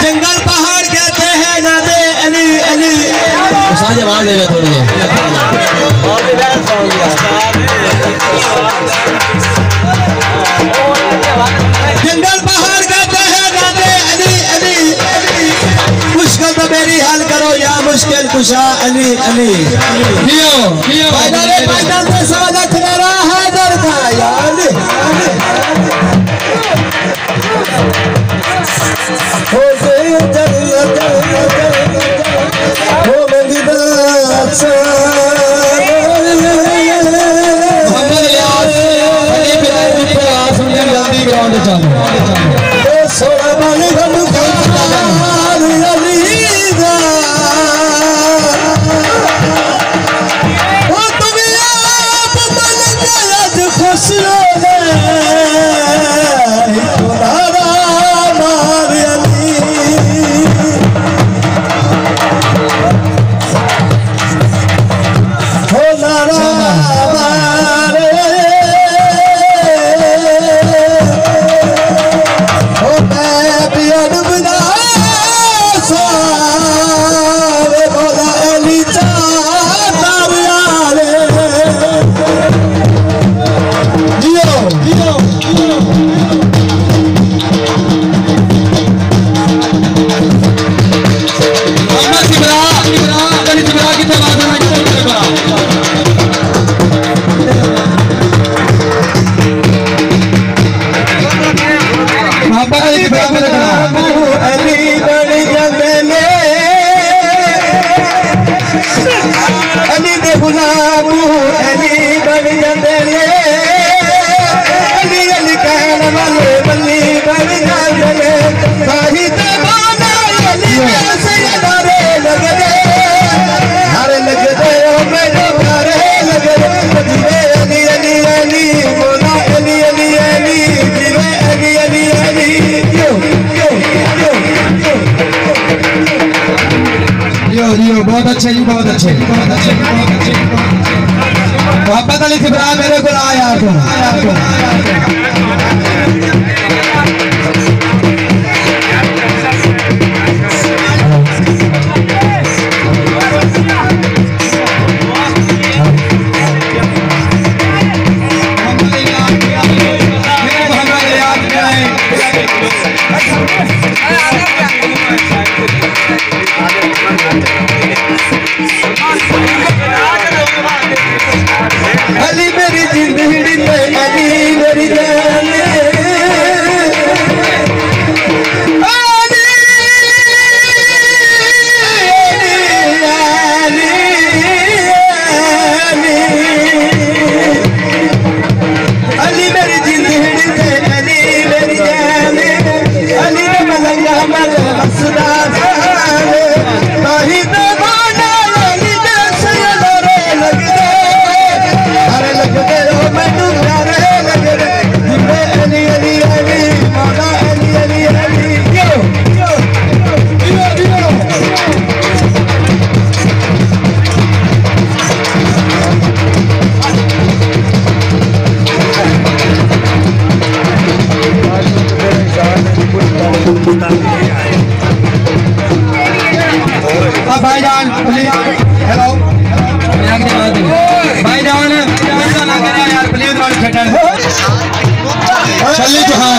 जंगल पहाड़ कहते हैं नादे अली अली साजे मार देगा थोड़ी जंगल पहाड़ कहते हैं नादे अली अली मुश्किल तो मेरी हल करो या मुश्किल कुशा अली अली पैदल से सवाल खड़ा हैदर का या अली हो गई हो मेरी बहुत अच्छे जी बहुत अच्छे मोहब्बत अली सिबरा मेरे को आया अली मेरी जिंदगी में अली मेरी जान अली मेरी जिंदगी में अली मेरी जान अली मलंगा मल हसना नहीं तो भाईजान हेलो भाईजान यार प्लीज चलिए जहां